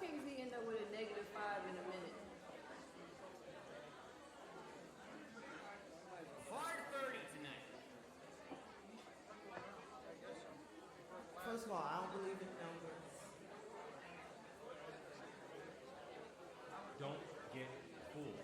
KZ end up with a -5 in a minute? 4:30 tonight. First of all, I don't believe in numbers. Don't get fooled.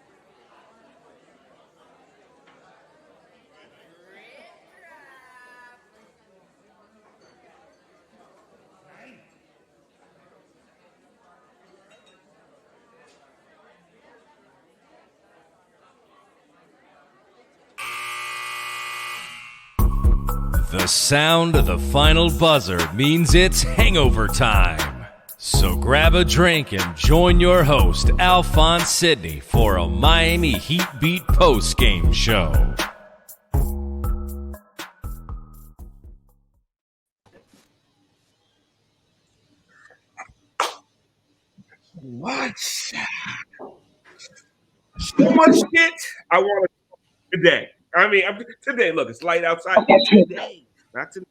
The sound of the final buzzer means it's hangover time. So grab a drink and join your host, Alphonse Sidney, for a Miami Heat Beat post-game show. What? So much shit I want to talk today. I mean, today, look, it's light outside. Today, not today.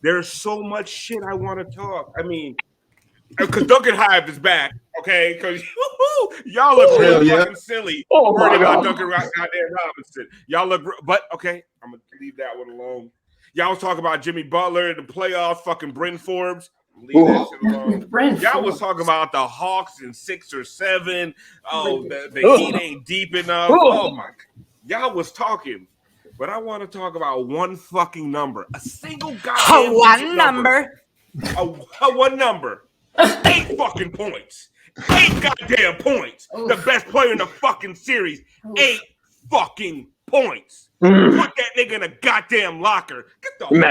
There's so much shit I want to talk. I mean, because Duncan Hive is back, okay? Because y'all look really fucking silly worried about Duncan goddamn Robinson. Y'all look, but okay, I'm going to leave that one alone. Y'all was talking about Jimmy Butler in the playoffs, fucking Bryn Forbes. Leave that shit alone. Y'all was talking about the Hawks in 6 or 7. Oh, the Heat ain't deep enough. Oh, my God. Y'all was talking, but I want to talk about one fucking number. A single goddamn number. One number. 8 fucking points. 8 goddamn points. The best player in the fucking series. 8 fucking points. Put that nigga in a goddamn locker. Get the fuck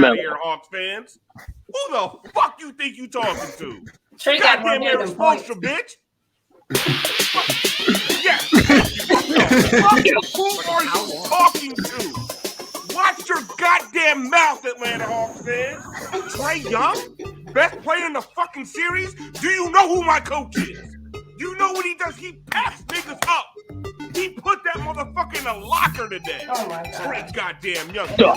out of here, Hawks fans. Who the fuck you think you talking to? Trey Goddamn irresponsible bitch. Yeah. Who are you talking to? Watch your goddamn mouth, Atlanta Hawks fans. Trae Young, best player in the fucking series. Do you know who my coach is? You know what he does? He packs niggas up. He put that motherfucker in a locker today. Oh my God. Trae goddamn Young. You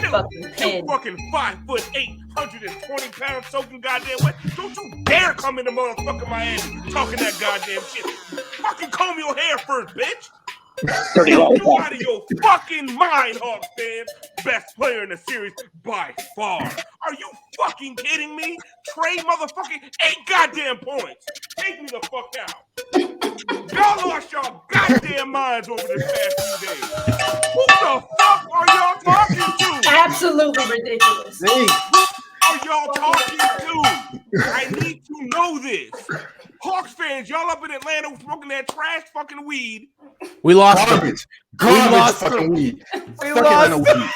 fucking 5'8", 120 pounds, soaking goddamn wet. Don't you dare come into motherfucking Miami talking that goddamn shit. Fucking comb your hair first, bitch. You out of your fucking mind, Hawks fans. Best player in the series by far. Are you fucking kidding me? Trae motherfucking 8 goddamn points. Take me the fuck out. Y'all lost y'all goddamn minds over this past few days. Who the fuck are y'all talking to? Absolutely ridiculous. Who are y'all talking to? I need to know this. Hawks fans, y'all up in Atlanta smoking that trash fucking weed. We lost garbage. Garbage lost fucking weed. We Fucking lost weed.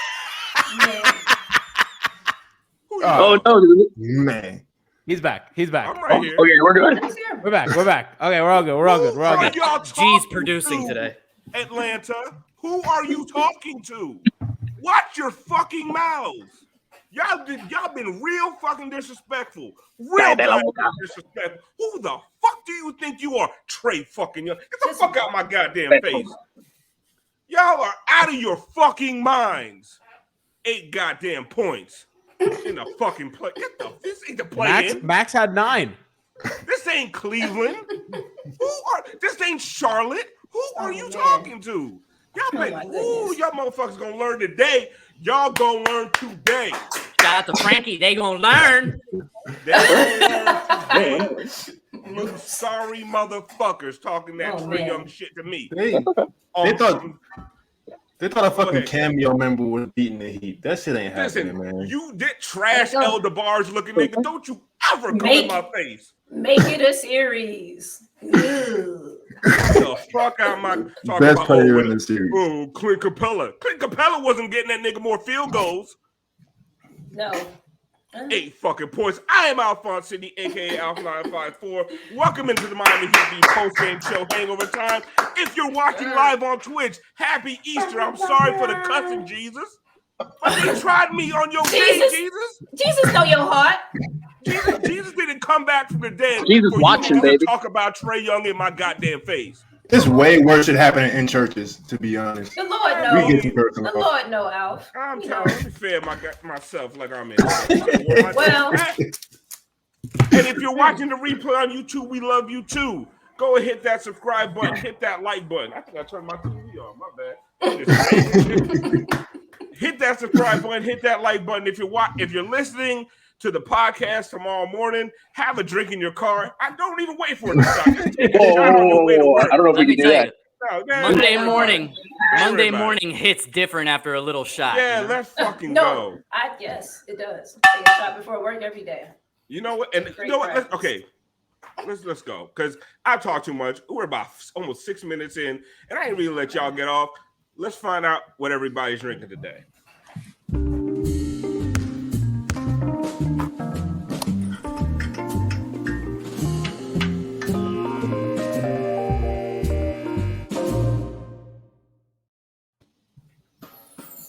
Oh no, man. He's back. He's back. I'm right here. Okay, we're good. We're back. We're back. Okay, we're all good. We're all good. We're all good. G's producing today. Atlanta, who are you talking to? Watch your fucking mouths. Y'all been real fucking disrespectful. Real goddamn disrespectful. Who the fuck do you think you are? Trey fucking Young. Get the fuck out my goddamn face. Y'all are out of your fucking minds. 8 goddamn points in the fucking play. This ain't the play in. Max had 9. This ain't Cleveland. This ain't Charlotte. Who are you talking to? Y'all motherfuckers gonna learn today. Y'all gonna learn today. Shout out to Frankie. They gonna learn. They gonna learn today. You sorry motherfuckers talking that Trae Young shit to me. They thought a fucking cameo member was beating the Heat. That shit ain't happening, man. You did trash El DeBarge looking nigga. Don't you ever come in my face. Make it a series. The fuck out my talking Best about player in the series. Oh, Clint Capella. Clint Capella wasn't getting that nigga more field goals. No. 8 fucking points. I am Alphonse Sidney, aka Alpha954. Welcome into the Miami Heat post-game show Hangover Time. If you're watching live on Twitch, happy Easter. I'm sorry for the cussing, Jesus. But they tried me on your day, Jesus. Jesus know your heart. Jesus didn't come back from the dead. Jesus watching, baby. Talk about Trae Young in my goddamn face. It's way worse shit happening in churches, to be honest. The Lord We knows. get too personal. The Lord know, Alf. I'm You trying know. to fair myself like I'm in. Well, And if you're watching the replay on YouTube, we love you too. Go and hit that subscribe button, hit that like button. I think I turned my TV on. My bad. Hit that subscribe button, hit that like button. If you're listening to the podcast tomorrow morning, have a drink in your car. I don't even wait for it to stop. Just take a shot on the way to work. I don't know if Let we me can do tell that. you, No, Monday morning hits different after a little shot. Yeah, you know? let's fucking No, go. yes, it does. Take a shot before work every day. You know what? And you know what? Let's go. Because I talk too much. We're about almost 6 minutes in, and I ain't really let y'all get off. Let's find out what everybody's drinking today.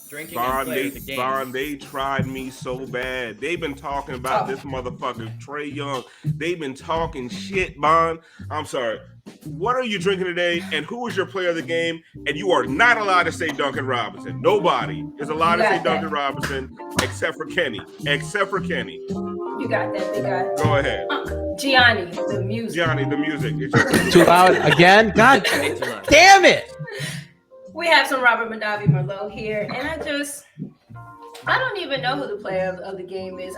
Drinking and playing the game. They tried me so bad. They've been talking about this motherfucker, Trae Young. They've been talking shit, Bond. I'm sorry. What are you drinking today? And who is your player of the game? And you are not allowed to say Duncan Robinson. Nobody is allowed to say Duncan Robinson except for Kenny. You got that, big guy. Go ahead. Gianni, the music. It's Too loud again? God damn it. We have some Robert Madavi Merlot here, and I don't even know who the player of the game is.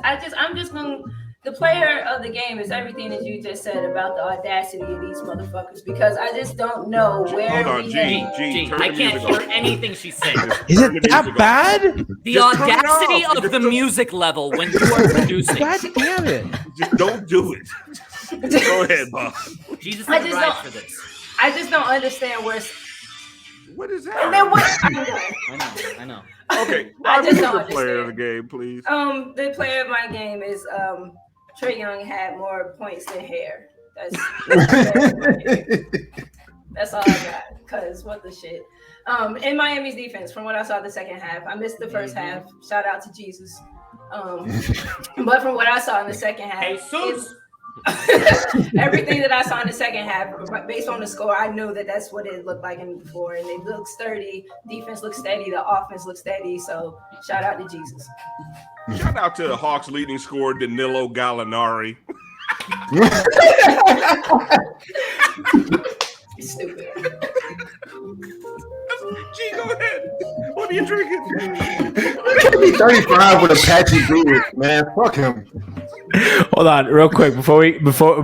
The player of the game is everything that you just said about the audacity of these motherfuckers, because I just don't know where. Hold on, G, I can't hear anything she's saying. Is it that bad? The audacity of the music level when you are producing. God damn it. Just don't do it. Go ahead, Bob. Jesus I is just right don't- for this. I just don't understand where. What is that? And then what? I know. Okay, I just who's don't the player of the understand. game, please? The player of my game is Trae Young had more points than hair. That's all I got. Cause what the shit. In Miami's defense, from what I saw the second half, I missed the first half. Shout out to Jesus. But from what I saw in the second half, everything that I saw in the second half, based on the score, I knew that that's what it looked like in before, and it looked sturdy. Defense looked steady. The offense looked steady. So shout out to Jesus. Shout out to the Hawks' leading scorer, Danilo Gallinari. Stupid. G, go ahead. What are you drinking? 35 with a patchy beard, man. Fuck him. Hold on, real quick before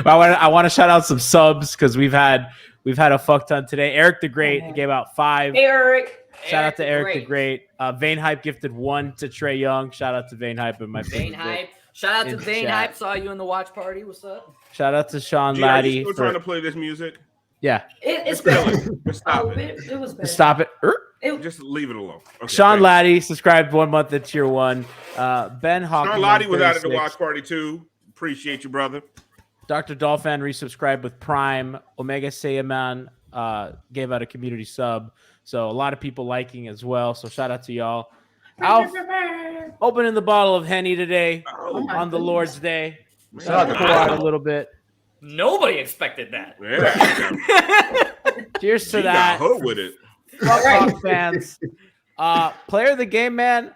I want to shout out some subs because we've had a fuck ton today. Eric the Great gave out 5. Eric. Shout out to Eric the Great. Vane Hype gifted 1 to Trae Young. Shout out to Vane Hype and my Vane favorite. Hype. Shout out to in Vane chat. Hype. Saw you in the watch party. What's up? Shout out to Sean G, are you Laddie. still trying to play this music? Yeah. It's Kill better. it. Just stop Oh, it. it was better. Stop it. Just leave it alone. Okay, Sean thanks. Laddie subscribed 1 month at tier 1. Ben Hawkins. Sean Lottie was out at the 36. watch party too. Appreciate you, brother. Dr. Dolphin resubscribed with Prime. Omega Saiyaman gave out a community sub. So a lot of people liking as well. So shout out to y'all. Alf opening the bottle of Henny today on the Lord's Day. Shout out to pour out a little bit. Nobody expected that. Yeah. Cheers to He that. got hood with it. Fuck Hawks fans. Player of the game, man.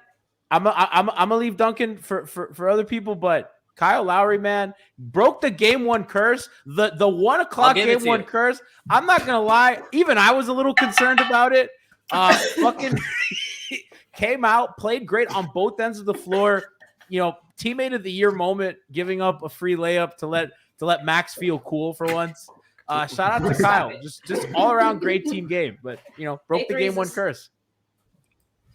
I'm gonna leave Duncan for other people, but Kyle Lowry, man, broke the game 1 curse. The 1 o'clock game 1 curse. I'm not gonna lie, even I was a little concerned about it. Fucking came out, played great on both ends of the floor. You know, teammate of the year moment, giving up a free layup to let Max feel cool for once. Shout out to Kyle. Just all around great team game. But broke the game 1 curse.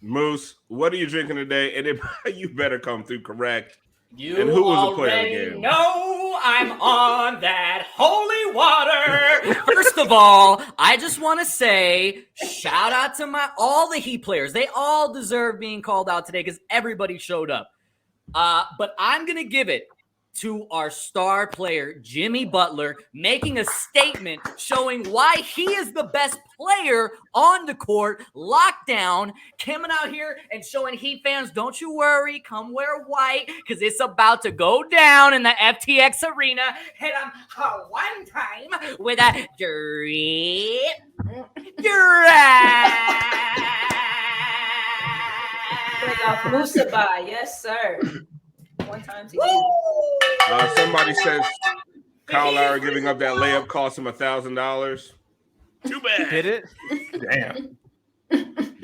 Moose, what are you drinking today? And you better come through correct. You And who was the player of the already game? know I'm on that holy water. First of all, I just want to say shout out to all the Heat players. They all deserve being called out today because everybody showed up. But I'm going to give it to our star player, Jimmy Butler, making a statement showing why he is the best player on the court, lockdown, coming out here and showing Heat fans, don't you worry, come wear white, because it's about to go down in the FTX arena. Hit him one time with a Musibay, yes, sir. one time together. Somebody says Kyle Lowry giving up that layup cost him $1,000. Too bad. Did it? Damn.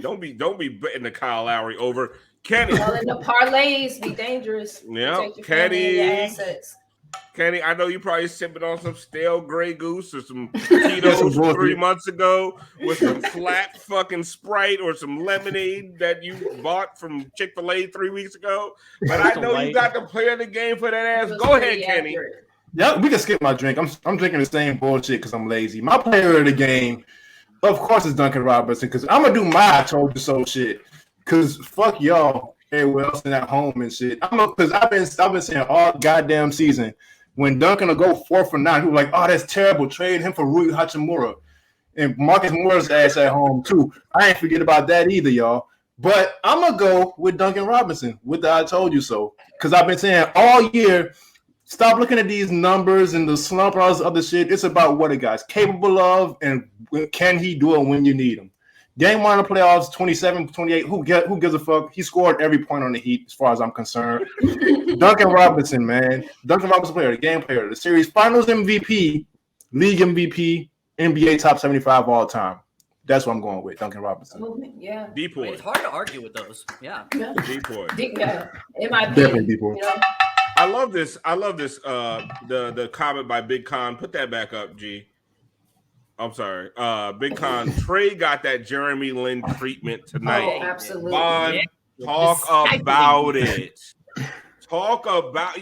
Don't be betting the Kyle Lowry over. Kenny. Well, in the parlays be dangerous. Yeah, Protect your family and your assets. Kenny, I know you probably sipping on some stale Grey Goose or some Tito's from 3 months ago with some flat fucking Sprite or some lemonade that you bought from Chick-fil-A 3 weeks ago. But I know you got the player of the game for that ass. Go ahead, Kenny. Yeah, we can skip my drink. I'm drinking the same bullshit because I'm lazy. My player of the game, of course, is Duncan Robinson because I'm gonna do my I told you so shit. Because fuck y'all, everywhere else and at home and shit. Because I've been saying all goddamn season. When Duncan will go 4 for 9, people are like, oh, that's terrible. Trade him for Rui Hachimura. And Marcus Moore's ass at home, too. I ain't forget about that either, y'all. But I'm going to go with Duncan Robinson with the I told you so. Because I've been saying all year, stop looking at these numbers and the slump and all this other shit. It's about what a guy's capable of and can he do it when you need him. Game 1 of the playoffs, 27, 28. Who gives a fuck? He scored every point on the Heat, as far as I'm concerned. Duncan Robinson, man. Duncan Robinson player, the game player, the series finals MVP, league MVP, NBA top 75 all time. That's what I'm going with, Duncan Robinson. Yeah. D-point. It's hard to argue with those. Yeah. D-point. Yeah. It might be. Definitely D-point. You know? I love this. The comment by Big Con. Put that back up, G. I'm sorry. Big Con. Trey got that Jeremy Lin treatment tonight. Oh, absolutely. Bon, talk about it. Talk about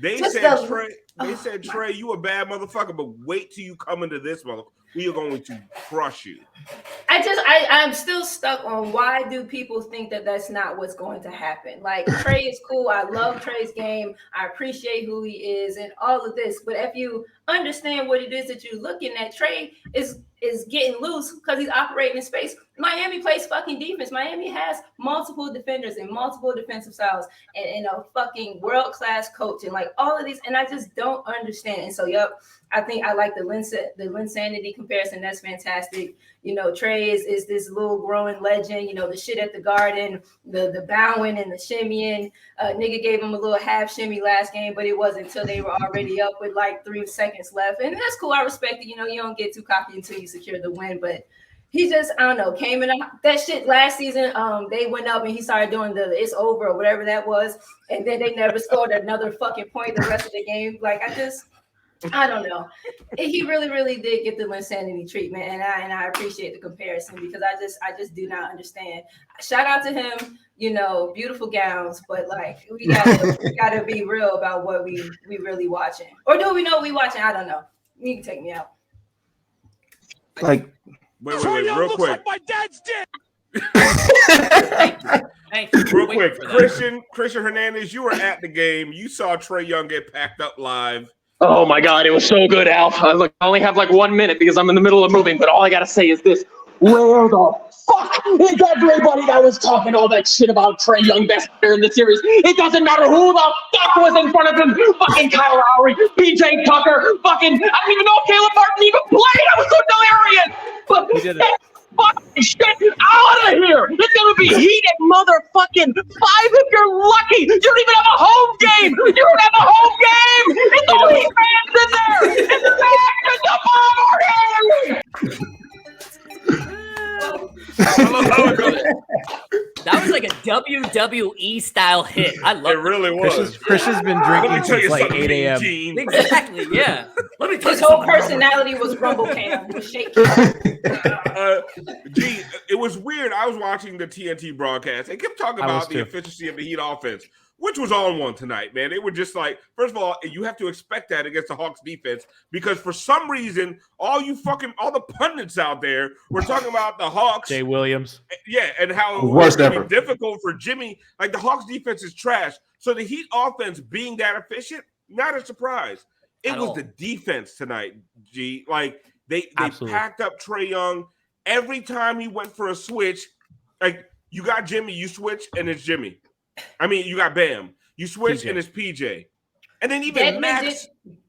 They said Trey, you a bad motherfucker, but wait till you come into this motherfucker. We are going to crush you. I'm still stuck on why do people think that that's not what's going to happen? Like, Trey is cool. I love Trey's game. I appreciate who he is and all of this. But if you understand what it is that you're looking at, Trey is getting loose because he's operating in space. Miami plays fucking defense. Miami has multiple defenders and multiple defensive styles and a fucking world-class coach and like all of these. And I just don't understand. And so, I think I like the Linsanity comparison. That's fantastic. Trey is this little growing legend. The shit at the Garden, the bowing and the shimmying. Nigga gave him a little half shimmy last game, but it wasn't until they were already up with like 3 seconds left. And that's cool. I respect it. You don't get too cocky until you secure the win. But he just, I don't know, came in that shit last season. They went up and he started doing the it's over or whatever that was. And then they never scored another fucking point the rest of the game. Like, I don't know. He really, really did get the Linsanity treatment, and I appreciate the comparison because I just do not understand. Shout out to him, beautiful gowns, but like we gotta be real about what we really watching, or do we know we watching? I don't know. You can take me out. Like, wait, real quick. Like my dad's dick. Thank you. Real quick, Christian Hernandez, you were at the game. You saw Trae Young get packed up live. Oh my God, it was so good, Alf. I only have like 1 minute because I'm in the middle of moving, but all I gotta say is this. Where the fuck is everybody that was talking all that shit about Trae Young best player in the series? It doesn't matter who the fuck was in front of him. Fucking Kyle Lowry, PJ Tucker, fucking, I don't even know if Caleb Martin even played. I was so delirious. But fucking shit out of here. It's gonna be heated motherfucking 5 if you're lucky. You don't even have a home game. You don't have a home game. It's all these fans in there. It's the fans in the That was like a WWE style hit. I love it. It really was. Chris has been drinking since like 8 a.m. Exactly, yeah. Let me tell His you whole something. personality was rumble cam. Was shaking. Gee, it was weird. I was watching the TNT broadcast. They kept talking about the efficiency of the Heat offense, which was on one tonight, man. They were just like, first of all, you have to expect that against the Hawks defense because for some reason, all the pundits out there were talking about the Hawks. Jay Williams. Yeah, and how it was really difficult for Jimmy. Like the Hawks defense is trash. So the Heat offense being that efficient, not a surprise. It was the defense tonight, G. Like they packed up Trae Young. Every time he went for a switch, like you got Jimmy, you switch, and it's Jimmy. I mean, you got Bam. You switch, and it's PJ. And then even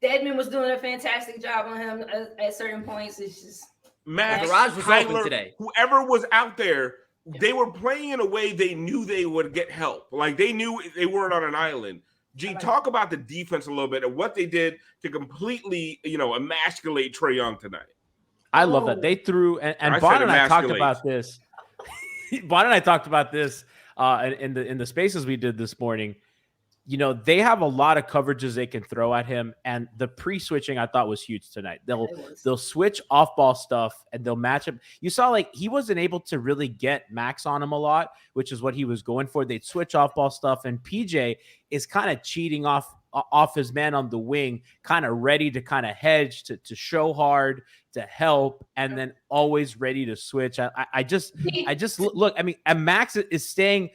Deadman was doing a fantastic job on him at certain points. It's just Max, garage was Tyler, open today. Whoever was out there, they were playing in a way they knew they would get help. Like they knew they weren't on an island. G, talk about the defense a little bit and what they did to completely, emasculate Trae Young tonight. I love that they threw and Bon and I talked about this. Bon and I talked about this in the spaces we did this morning. They have a lot of coverages they can throw at him, and the pre-switching I thought was huge tonight. They'll switch off-ball stuff and they'll match him. You saw he wasn't able to really get Max on him a lot, which is what he was going for. They'd switch off-ball stuff, and PJ is kind of cheating off his man on the wing, kind of ready to kind of hedge, to show hard, to help, and then always ready to switch. I just look. I mean, and Max is staying.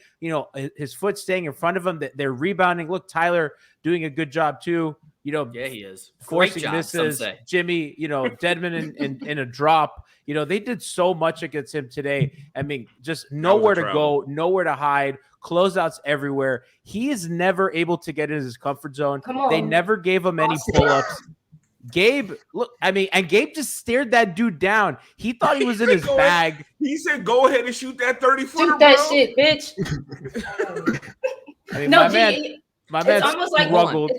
His foot staying in front of him. They're rebounding. Look, Tyler doing a good job too. Yeah, he is forcing misses. Jimmy, Deadman in a drop. They did so much against him today. I mean, just nowhere to go, nowhere to hide. Closeouts everywhere. He is never able to get in his comfort zone. They never gave him any pull-ups. Gabe, look, and Gabe just stared that dude down. He thought he was in his bag. He said, "Go ahead and shoot that 30-footer, shoot that shit, bitch." My man, struggled.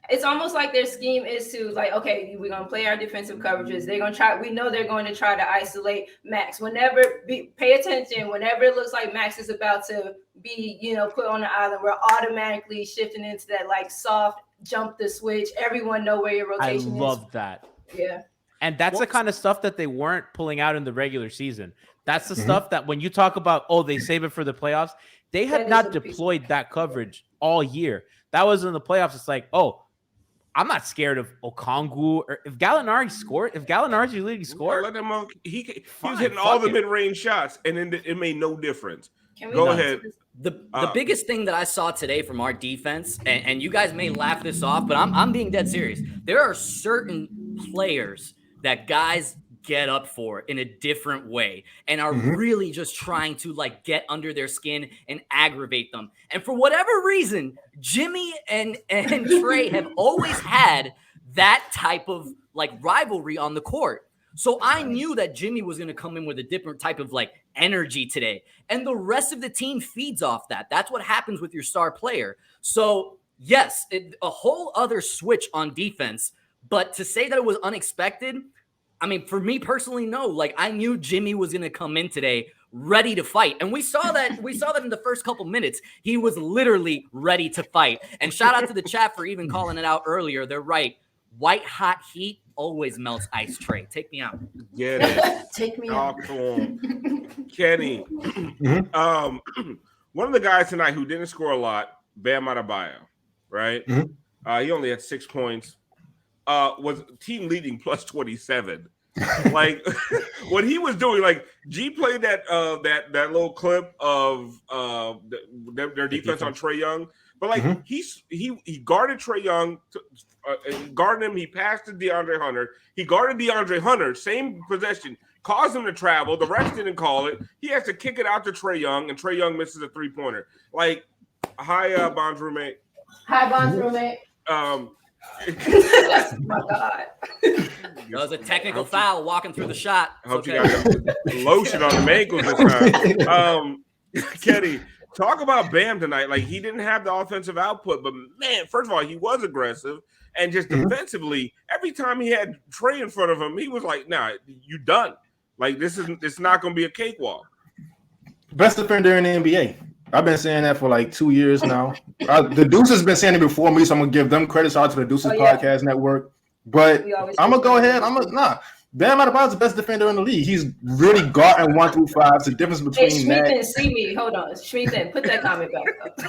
It's almost like their scheme is to okay, we're gonna play our defensive coverages. They're gonna try. We know they're going to try to isolate Max. Pay attention. Whenever it looks like Max is about to be, put on the island, we're automatically shifting into that soft jump the switch. Everyone know where your rotation is. I love that. Yeah. And that's the kind of stuff that they weren't pulling out in the regular season. That's the stuff that when you talk about, they save it for the playoffs, they had not deployed that coverage all year. That was in the playoffs. It's I'm not scared of Okongwu, or if Gallinari's your leading scorer. Let him. He was hitting all the mid-range shots, and then it made no difference. Go ahead. The biggest thing that I saw today from our defense, and you guys may laugh this off, but I'm being dead serious. There are certain players that guys get up for in a different way and are really just trying to get under their skin and aggravate them. And for whatever reason, Jimmy and Trey have always had that type of rivalry on the court. So I knew that Jimmy was going to come in with a different type of energy today. And the rest of the team feeds off that. That's what happens with your star player. So yes, a whole other switch on defense, but to say that it was unexpected, for me personally, no. I knew Jimmy was going to come in today ready to fight. And we saw that in the first couple minutes. He was literally ready to fight. And shout out to the chat for even calling it out earlier. They're right. White hot heat always melts ice. Trey, take me out. Get it. Take me out. Kenny. One of the guys tonight who didn't score a lot, Bam Adebayo, right? He only had 6 points. Was team leading plus 27. What he was doing, G played that little clip of their defense on Trae Young, but he guarded Trae Young, guarded him. He passed to DeAndre Hunter. He guarded DeAndre Hunter, same possession, caused him to travel. The refs didn't call it. He has to kick it out to Trae Young, and Trae Young misses a 3-pointer. Hi, Bond's roommate. Hi, Bond's roommate. My God. That was a technical foul walking through the shot. I hope you got lotion on the ankles this time. Kenny, talk about Bam tonight. He didn't have the offensive output, but man, first of all, he was aggressive. And just defensively, every time he had Trey in front of him, he was nah, you done. It's not going to be a cakewalk. Best defender in the NBA. I've been saying that for 2 years now. The Deuce has been saying it before me, so I'm gonna give them credit. Shout out to the Deuces Podcast Network. But I'm gonna go ahead. Bam Adebayo is the best defender in the league. He's really guarding 1 through 5. It's the difference between that. Schmeathan, see me. Hold on, Schmeathan, put that comment back up.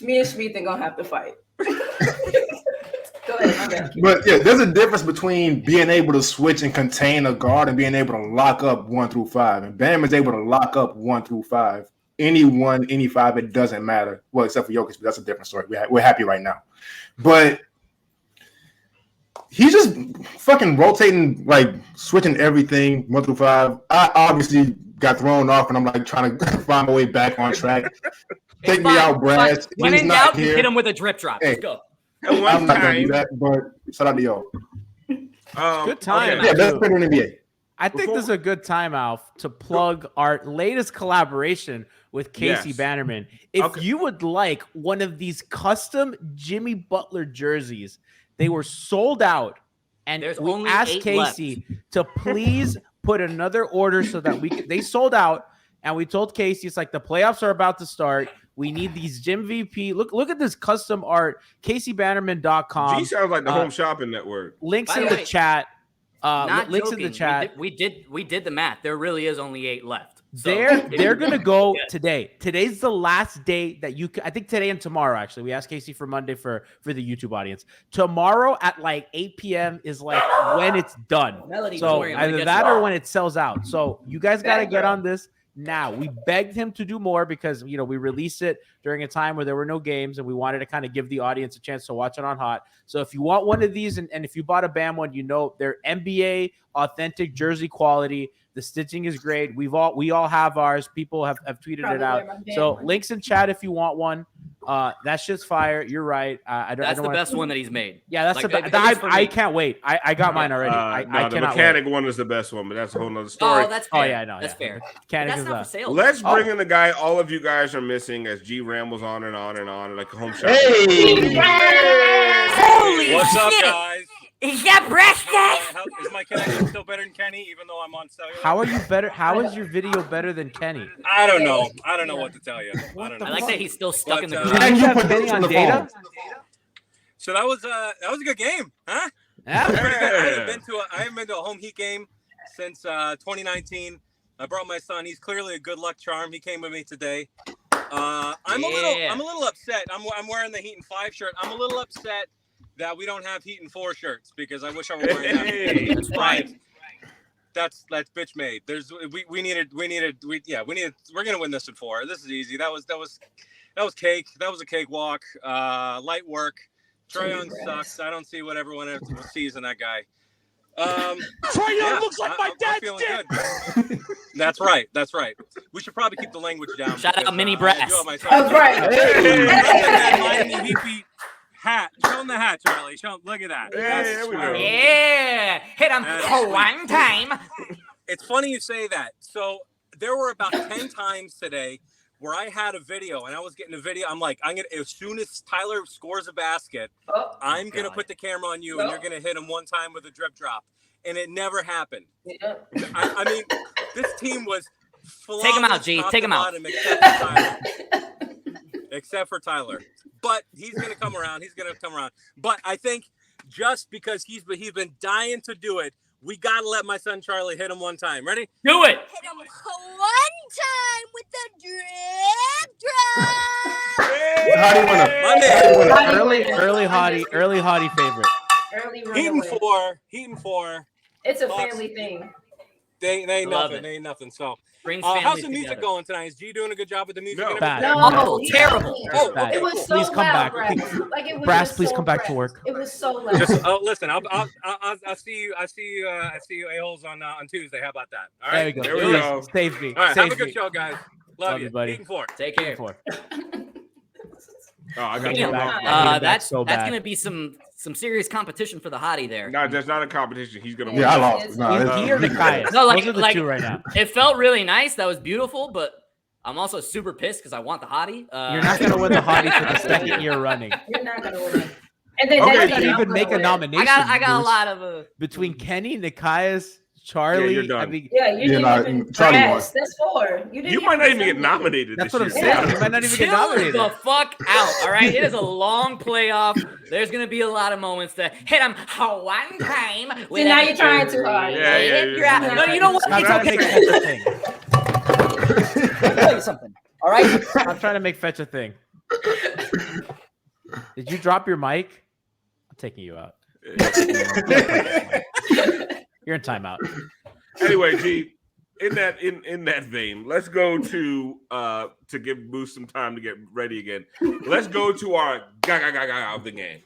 Me and Schmeathan gonna have to fight. Go ahead. But yeah, there's a difference between being able to switch and contain a guard and being able to lock up 1 through 5. And Bam is able to lock up 1 through 5. Any 1, any 5, it doesn't matter. Well, except for Jokic, but that's a different story. We're happy right now. But he's just fucking rotating, switching everything 1 through 5. I obviously got thrown off, and I'm trying to find my way back on track. Take me out, Brad. When in doubt, you hit him with a drip drop. Let's go. I'm not going to do that, but shout out to y'all. Good time. Yeah, best player in the NBA. I think this is a good time, Alf, to plug our latest collaboration with Casey Yes. Bannerman. If Okay. you would like one of these custom Jimmy Butler jerseys, they were sold out. And There's we only asked 8 Casey to please put another order so that they sold out. And we told Casey, it's like the playoffs are about to start. We need these Jim VP. Look at this custom art. CaseyBannerman.com. G sounds like the Home Shopping Network. Links By in the the way, chat. Not Links joking. in the chat. We did the math. There really is only 8 left. So They're gonna go today. Today's the last day that you can. I think today and tomorrow. Actually, we asked Casey for Monday for the YouTube audience. Tomorrow at like 8 p.m. is like when it's done. Melody, So don't worry, I'm gonna either get that you. or when it sells out. So you guys got to get on this now. We begged him to do more because we released it during a time where there were no games and we wanted to kind of give the audience a chance to watch it on hot. So if you want one of these and if you bought a BAM one, they're NBA authentic jersey quality. The stitching is great. We all have ours. People have tweeted Probably it out. wear my BAM So one. links in chat if you want one. That shit's fire. You're right. That's the best one that he's made. Yeah, that's Like, the at best. least for I me. can't wait. I got mine already. I The cannot mechanic wait. one is the best one, but that's a whole nother story. Oh, that's fair. Oh yeah, no, that's fair. Mechanic That's is not for sale. Let's Oh. bring in the guy all of you guys are missing as G rambles on and on and on like Home Shopping. Holy What's up, shit! guys? Is that breakfast? Is my connection still better than Kenny, even though I'm on cellular? How are you better? How is your video better than Kenny? I don't know. I don't know what to tell you. I don't know. I like that he's still stuck in the But, groove. Can you have put Kenny this on on the data? phone? So that was a good game, huh? Yeah. Pretty good. I haven't been to a home heat game since 2019. I brought my son. He's clearly a good luck charm. He came with me today. I'm a little upset. I'm wearing the Heat and 5 shirt. I'm a little upset that we don't have Heat and 4 shirts because I wish I were wearing that. Hey. That's right. That's bitch made. We're gonna win this in 4. This is easy. That was cake. That was a cakewalk. Light work. Trae Young sucks. I don't see what everyone else sees in that guy. Trae Young looks like my I'm dad's feeling dick. good. That's right. We should probably keep the language down. Shout out because, Mini I Brass. do have my son. That's right. That Miami Heat beat hat. Show him the hat, Charlie. Look at that. Yeah, there we go. Yeah, hit him That's one time. It's funny you say that. So there were about 10 times today where I had a video and I was getting a video. I'm like, as soon as Tyler scores a basket, Oh, I'm going to God. put the camera on you and you're going to hit him one time with a drip drop. And it never happened. yeah. I mean, this team was Take him out, flawless G. top Take to him out. bottom except for Tyler. But he's going to come around. But I think just because he's been dying to do it, we got to let my son Charlie hit him one time. Ready? Do it. Hit him one time with the drip drop. How do you win My man. Early hottie favorite. Early Heat and 4. It's a Bucks. family thing. They ain't Love nothing. it. They ain't nothing. So, Brings how's families the music together. going tonight? Is G doing a good job with the music? No. and Bad. everything? Oh, terrible. Oh, Bad. It was so Please come loud, back. Brass. Like it was Brass, just please so come back to brass. work. It was so loud. Just listen. I'll see you. I see you a-holes on Tuesday. How about that? All There right. you go. There we Please, go. Save me. All right. Save Have a good me. show, guys. Love Love you, you, buddy. Heat and 4. Take care. Oh, I got Bring you. it back. No, That's so that's bad. gonna be some serious competition for the hottie there. that's not a competition. He's gonna win. Yeah, I lost. No, Is it's- he or Nikias? No, like- Those are the like- two right now. It felt really nice. That was beautiful, but I'm also super pissed because I want the hottie. You're not gonna win the hottie for the second year running. You're not gonna win. And then Okay, next You year, can I'm even gonna make a win. nomination. I got a Bruce. lot of Between Kenny, Nikias, Charlie. you're done. I mean, Yeah, you Yeah, didn't nah, even. Charlie Brass, that's 4. You didn't You might not even get something. nominated that's this what I'm year. saying. You might not even get chill nominated. the fuck out. All right, it is a long playoff. There's gonna be a lot of moments to hit him one time. See, now you're trying too hard. Yeah. No, you know what? Stop It's trying to okay. make Fetch a thing. Let me tell you something. All right. Stop trying to make Fetch a thing. Did you drop your mic? I'm taking you out. You're in timeout. Anyway, G, in that vein, let's go to give Boost some time to get ready again. Let's go to our Gaga of the game.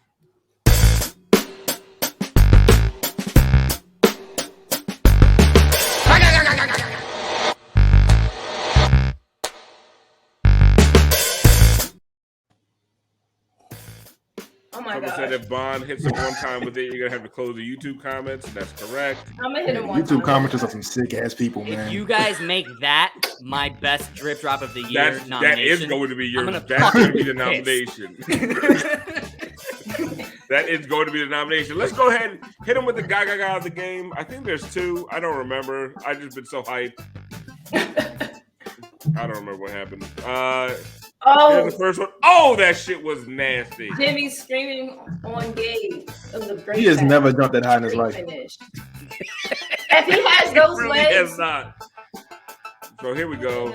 Oh my Someone god. said if Bond hits it one time with it, you're gonna have to close the YouTube comments. That's correct. I'm gonna hit him one YouTube time. commenters are some sick ass people, man. If you guys make that my best drip drop of the year That nomination, is going to be your. I'm gonna That's going to be the fucking piss. nomination. That is going to be the nomination. Let's go ahead and hit him with the Gaga of the game. I think there's 2. I don't remember. I just been so hyped. I don't remember what happened. Here's the first one. Oh, that shit was nasty. Jimmy screaming on Gabe. He has never jumped that high in his life. Finish. If he has those He legs, has not. So here we go.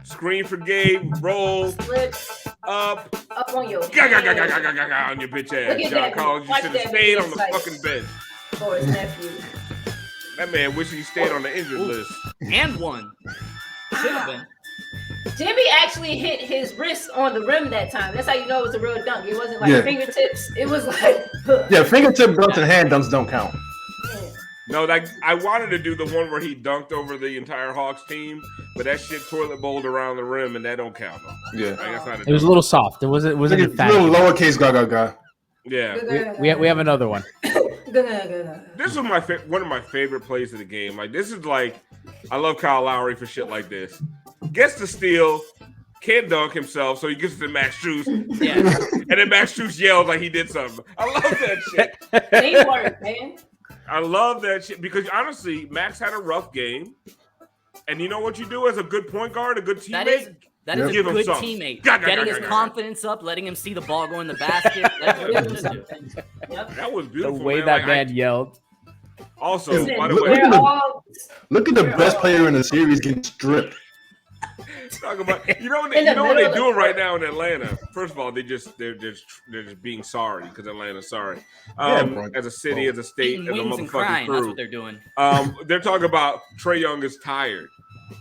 Screen for Gabe. Roll. Slip Up on your Gaga on your bitch ass. Look at that. Giancarlo, you Watch should that have stayed bitch on the like- fucking bench. for his nephew. That man wish he stayed on the injured list. And one. Should have been. Jimmy actually hit his wrist on the rim that time. That's how you know it was a real dunk. It wasn't like Yeah. fingertips. It was like Yeah, fingertip dunks and hand dunks don't count. No, like I wanted to do the one where he dunked over the entire Hawks team, but that shit toilet bowled around the rim, and that don't count. Yeah, Like, that's not It was a little soft. It wasn't little emphatic. lowercase Gaga. Yeah, We have another one. this was one of my favorite plays of the game. Like this is like, I love Kyle Lowry for shit like this. Gets the steal, can't dunk himself, so he gets to Max Strus, Yeah. and then Max Strus yells like he did something. I love that shit. teamwork, man. I love that shit because honestly, Max had a rough game, and you know what you do as a good point guard, a good teammate. That is Give a him good something. teammate. Gaga, Getting gaga, his gaga. confidence up, letting him see the ball go in the basket. That's what he should do. That was The beautiful. way man. that Like, man yelled. Also, Listen, by the look way, at they're all Look at the best player in the series getting stripped. talk about you know what In the you know what middle they're of the doing right now in Atlanta. First of all, they're just being sorry because Atlanta's sorry. bro. As a city, as a state, Eating as a wings and motherfucking crying. That's crew. what they're doing. They're talking about Trae Young is tired.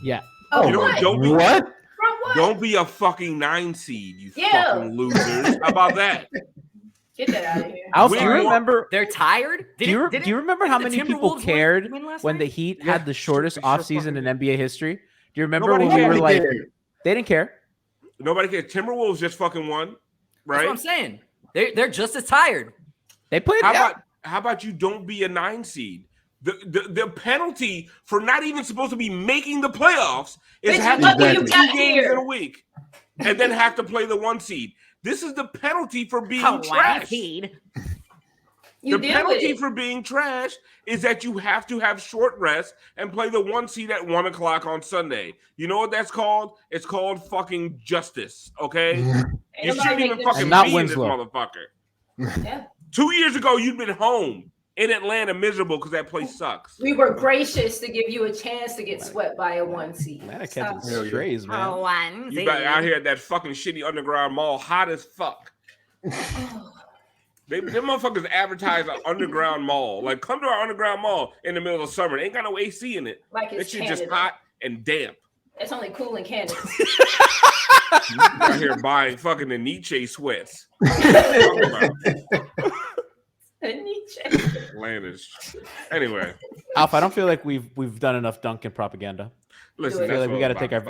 Yeah. Oh, You know what? don't be What? From what? don't be a fucking 9 seed, you Yeah. fucking losers. How about that? Get that out of here. Alf, We do you want- remember? They're tired? Do you remember how the many people Timberwolves cared win last when the night? Heat Yeah. had the shortest They sure offseason fucking in did. NBA history? Do you remember Nobody when we were cared. like, cared. they didn't care? Nobody cares. Timberwolves just fucking won, That's right? what I'm saying. They're just as tired. They played. How about you don't be a 9 seed? The penalty for not even supposed to be making the playoffs is Bitch, have lucky to you play 2 got games here. in a week and then have to play the 1 seed. This is the penalty for being How trash. You The deal with penalty it. for being trash is that you have to have short rest and play the 1 seed at 1 o'clock on Sunday. You know what that's called? It's called fucking justice. Okay, Ain't you nobody shouldn't even making fucking And not be in this Winslow. motherfucker. Yeah. 2 years ago, you'd been home in Atlanta miserable because that place sucks. We were gracious to give you a chance to get swept by a 1 seed. Man, I Stop. catching strays, man. You got out here at that fucking shitty underground mall, hot as fuck. Them motherfuckers advertise an underground mall. Like, come to our underground mall in the middle of summer. It ain't got no AC in it. Like That it's shit Canada. just hot and damp. It's only cool in Canada. You out here buying fucking the Nietzsche sweats. Atlanta's. Anyway, Alf, I don't feel like we've done enough Duncan propaganda. listen. I feel like we got to take our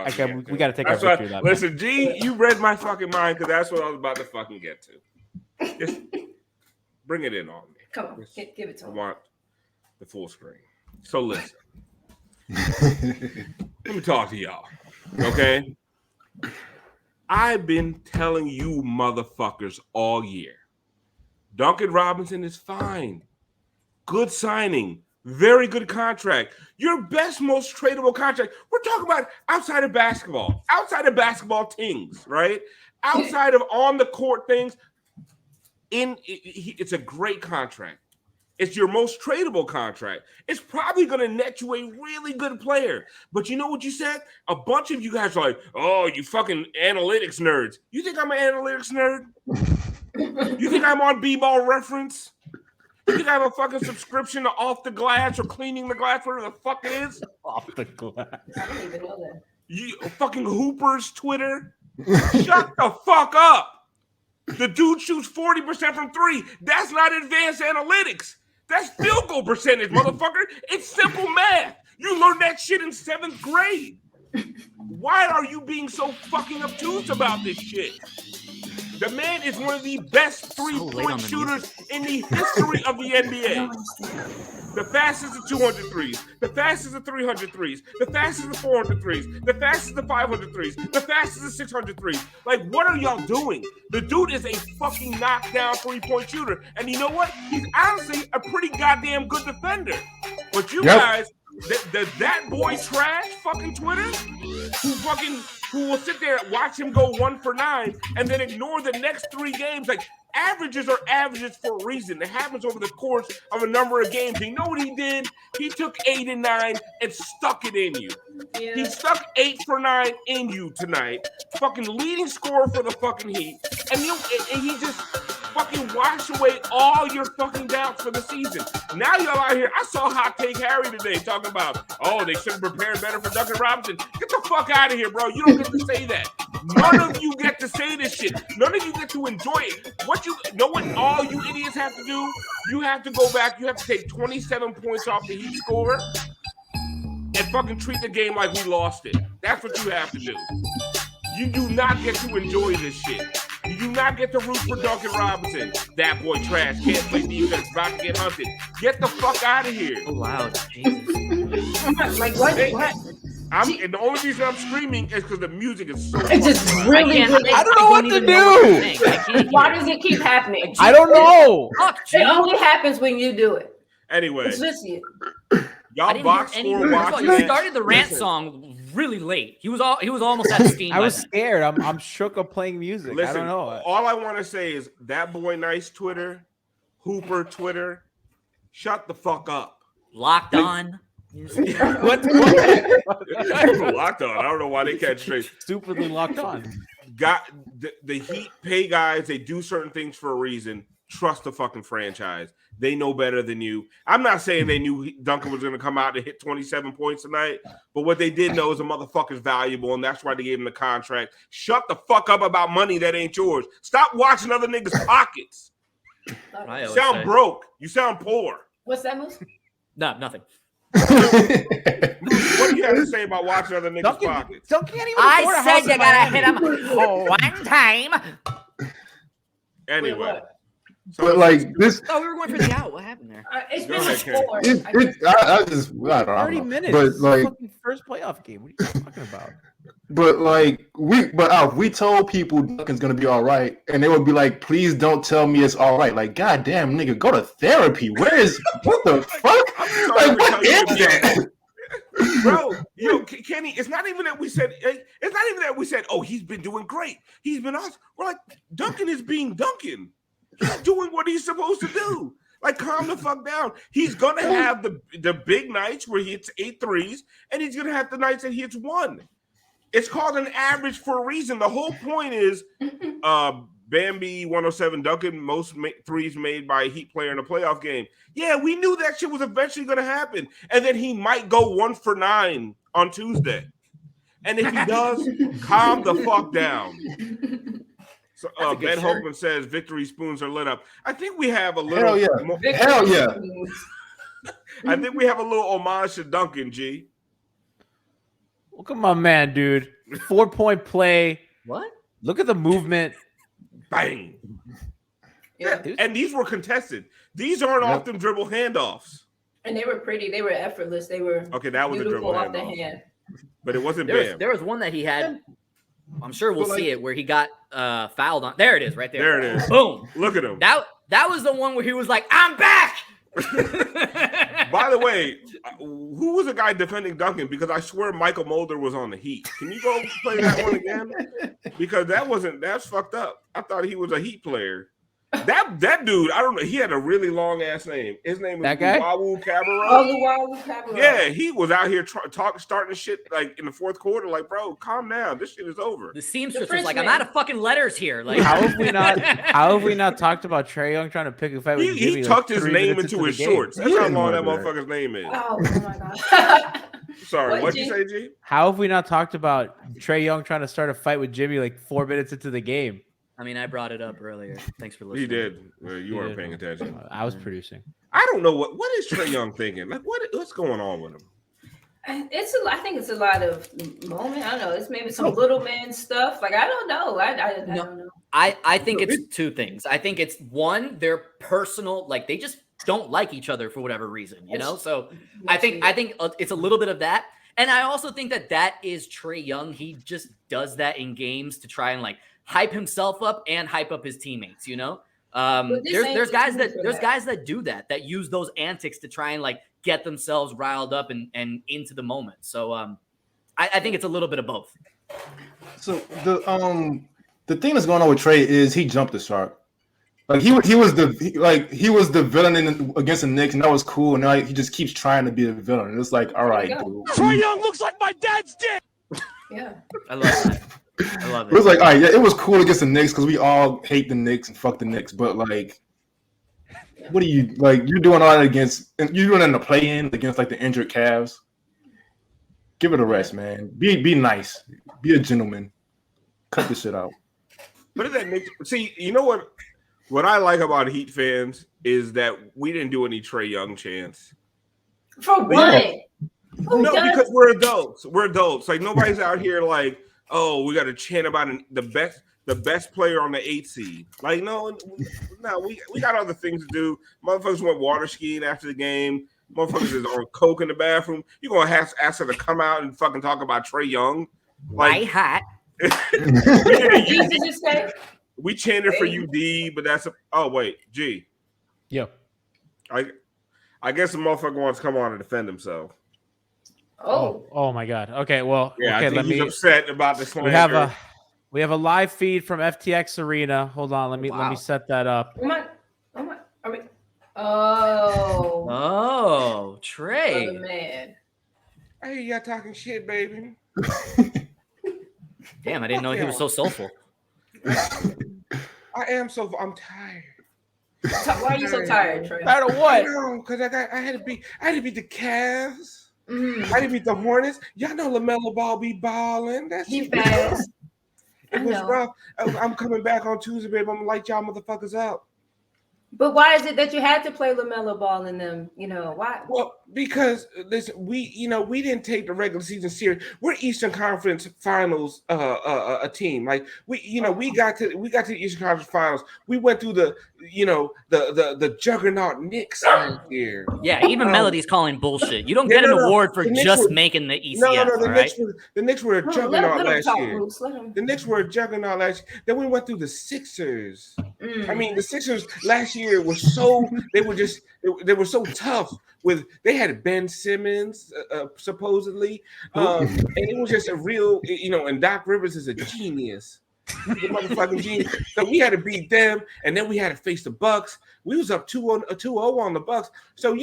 we got to take our That's what, victory lap. listen, G, you read my fucking mind because that's what I was about to fucking get to. Just bring it in on me. Come on, give it to I him. want the full screen. So listen. Let me talk to y'all. Okay? I've been telling you motherfuckers all year. Duncan Robinson is fine. Good signing. Very good contract. Your best, most tradable contract. We're talking about outside of basketball. Outside of basketball things, right? Outside of on the court things. It's a great contract. It's your most tradable contract. It's probably going to net you a really good player. But you know what you said? A bunch of you guys are like, oh, you fucking analytics nerds. You think I'm an analytics nerd? You think I'm on B-Ball Reference? You think I have a fucking subscription to Off the Glass or Cleaning the Glass, whatever the fuck it is? Off the glass. I don't even know that. You fucking Hooper's Twitter? Shut the fuck up. The dude shoots 40% from 3. That's not advanced analytics. That's field goal percentage, motherfucker. It's simple math. You learned that shit in 7th grade. Why are you being so fucking obtuse about this shit? The man is one of the best three-point shooters in the history of the NBA. The fastest of 200 threes, the fastest of 300 threes, the fastest of 400 threes, the fastest of 500 threes, the fastest of 600 threes. Like, what are y'all doing? The dude is a fucking knockdown three-point shooter. And you know what? He's honestly a pretty goddamn good defender. But you guys, that boy trash fucking Twitter, who will sit there and watch him go 1 for 9 and then ignore the next 3 games. Like, averages are averages for a reason. It happens over the course of a number of games. You know what he did? He took 8 and 9 and stuck it in you. Yeah. He stuck 8 for 9 in you tonight. Fucking leading scorer for the fucking Heat. And he just fucking washed away all your fucking doubts for the season. Now y'all out here. I saw Hot Take Harry today talking about, oh, they should have prepared better for Duncan Robinson. Get the fuck out of here, bro. You don't get to say that. None of you get to say this shit. None of you get to enjoy it. What you know what all you idiots have to do? You have to go back. You have to take 27 points off the Heat score and fucking treat the game like we lost it. That's what you have to do. You do not get to enjoy this shit. You do not get to root for Duncan Robinson. That boy trash. Can't play defense. About to get hunted. Get the fuck out of here. Oh, loud. Jesus. Like, what? What? And the only reason I'm screaming is because the music is so. It's just really. I don't know what to do. Why does it keep happening? I don't know. It only happens when you do it. Anyway, it's just you. Y'all box score watching. You started the rant song really late. He was almost at steam. I was scared. I'm shook of playing music. Listen, I don't know. All I want to say is that boy nice Twitter, Hooper Twitter, shut the fuck up. Locked on. What? Locked on. I don't know why they can't straight. Stupidly locked on. Got the Heat pay guys. They do certain things for a reason. Trust the fucking franchise. They know better than you. I'm not saying they knew Duncan was going to come out and hit 27 points tonight, but what they did know is a motherfucker's valuable, and that's why they gave him the contract. Shut the fuck up about money that ain't yours. Stop watching other niggas' pockets. You sound broke. You sound poor. What's that, Moose? No, nothing. What do you have to say about watching other niggas' pockets? I said you gotta hit him one time. Anyway. But like this, oh, we were going for the out. What happened there? It's been a sport. I just I don't 30 know. minutes. But like first playoff game. What are you talking about? But like we told people Duncan's gonna be all right, and they would be like, "Please don't tell me it's all right." Like, goddamn, nigga, go to therapy. Where is what the fuck? Like, what is that? Bro, Kenny, it's not even that we said. It's not even that we said, "Oh, he's been doing great. He's been awesome." We're like, Duncan is being Duncan. He's doing what he's supposed to do. Like, calm the fuck down. He's gonna have the big nights where he hits 8 threes, and he's gonna have the nights that he hits 1. It's called an average for a reason. The whole point is, Bambi 107 Duncan, most threes made by a Heat player in a playoff game. Yeah, we knew that shit was eventually gonna happen, and then he might go 1 for 9 on Tuesday. And if he does, calm the fuck down. So, Ben Hopeman says victory spoons are lit up. I think we have a little. Hell yeah! Hell yeah! I think we have a little homage to Duncan, G. Look at my man, dude. 4-point play. What? Look at the movement. Bang. Yeah. And these were contested. These aren't often dribble handoffs. And they were pretty. They were effortless. They were that was a dribble off handoff. the hand. But it wasn't Bam. There was one that he had. I'm sure we'll see it where he got fouled on. There it is, right there. There it is. Boom. Look at him. That was the one where he was like, "I'm back." By the way, who was the guy defending Duncan? Because I swear Michael Mulder was on the Heat. Can you go play that one again? Because that's fucked up. I thought he was a Heat player. That dude, I don't know. He had a really long ass name. His name was Luwawu Cabarrot. Oh, Luwawu Cabarrot. Yeah, he was out here starting shit like in the fourth quarter. Like, bro, calm down. This shit is over. The seamstress was like, "I'm out of fucking letters here." Like, how have we not talked about Trae Young trying to pick a fight with Jimmy? He tucked his name into his shorts. That's how long that motherfucker's name is. Oh my god. Sorry, what'd you say, G? How have we not talked about Trae Young trying to start a fight with Jimmy like 4 minutes into the game? I mean, I brought it up earlier. Thanks for listening. He did. You weren't paying attention. I was producing. I don't know what is Trae Young thinking. Like, what's going on with him? I think it's a lot of moment. I don't know. It's maybe some little man stuff. Like, I don't know. I don't know. I think it's two things. I think it's one, their personal, like they just don't like each other for whatever reason, you know? So I think it's a little bit of that. And I also think that is Trae Young. He just does that in games to try and like hype himself up and hype up his teammates, you know? There's guys that do that use those antics to try and like get themselves riled up and into the moment. So I think it's a little bit of both. So the thing that's going on with Trae is he jumped the shark. Like he was the villain against the Knicks, and that was cool. And now he just keeps trying to be the villain. And it's like, all right, dude. Trae Young looks like my dad's dick. Yeah, I love that. I love It was like, all right, yeah, it was cool against the Knicks because we all hate the Knicks and fuck the Knicks. But like, what are you like? You're doing all that against, and you're doing it in the play-in against like the injured Cavs. Give it a rest, man. Be nice. Be a gentleman. Cut this shit out. What does that make? See, you know what? What I like about Heat fans is that we didn't do any Trae Young chants. For what? No, because we're adults. We're adults. Like nobody's out here like, oh, we got to chant about the best player on the 8th seed. Like, no, we got other things to do. Motherfuckers went water skiing after the game. Motherfuckers is on coke in the bathroom. You gonna ask her to come out and fucking talk about Trae Young? Like, hot. We chanted for UD, but that's G. Yo. I guess the motherfucker wants to come on and defend himself. Oh my God. Okay, well, yeah, okay, I think he's upset about the slander. We have a live feed from FTX Arena. Hold on, let me set that up. Oh, Trae. Oh, man. I hear y'all talking shit, baby. Damn, I didn't know he was so soulful. I'm tired. Why are you so tired, Trae? Tired of what? Because I had to beat the Cavs. I had to beat the Hornets. Y'all know LaMelo Ball be balling. He fast. It was rough. I'm coming back on Tuesday, baby. I'm gonna light y'all motherfuckers out. But why is it that you had to play LaMelo Ball in them? You know why? Well, because listen, we didn't take the regular season serious. We're Eastern Conference Finals a team. Like we got to the Eastern Conference Finals. We went through the juggernaut Knicks last year. Yeah, even Melody's calling bullshit. You don't get an award for just making the ECF. The Knicks were a juggernaut last year. The Knicks were a juggernaut last year. Then we went through the Sixers. I mean, the Sixers last year were so they were so tough. They had Ben Simmons supposedly, and it was just a real, and Doc Rivers is a genius, the motherfucking genius. So we had to beat them, and then we had to face the Bucks. We was up 2-0 on the Bucks. So we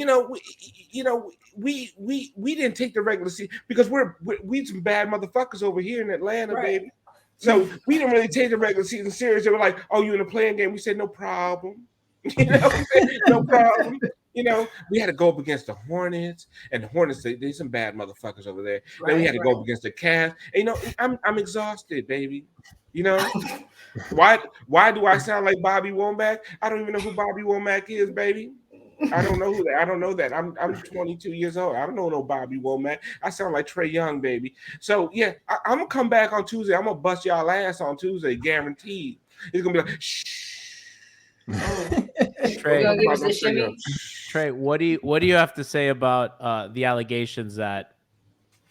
didn't take the regular season because we some bad motherfuckers over here in Atlanta, baby. So we didn't really take the regular season serious. They were like, "Oh, you in a playing game?" We said, "No problem." No problem. We had to go up against the Hornets, and the Hornets, they some bad motherfuckers over there. Then we had to go up against the Cavs. And, I'm exhausted, baby. Why do I sound like Bobby Womack? I don't even know who Bobby Womack is, baby. I don't know who that. I don't know that. I'm 22 years old. I don't know no Bobby Womack. I sound like Trae Young, baby. So yeah, I'm gonna come back on Tuesday. I'm gonna bust y'all ass on Tuesday, guaranteed. It's gonna be like shh. Trae, what do you have to say about the allegations that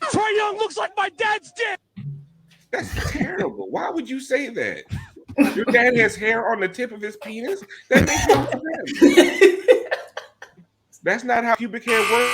Trae Young looks like my dad's dick? That's terrible. Why would you say that? Your dad has hair on the tip of his penis? That makes no sense. That's not how pubic hair works.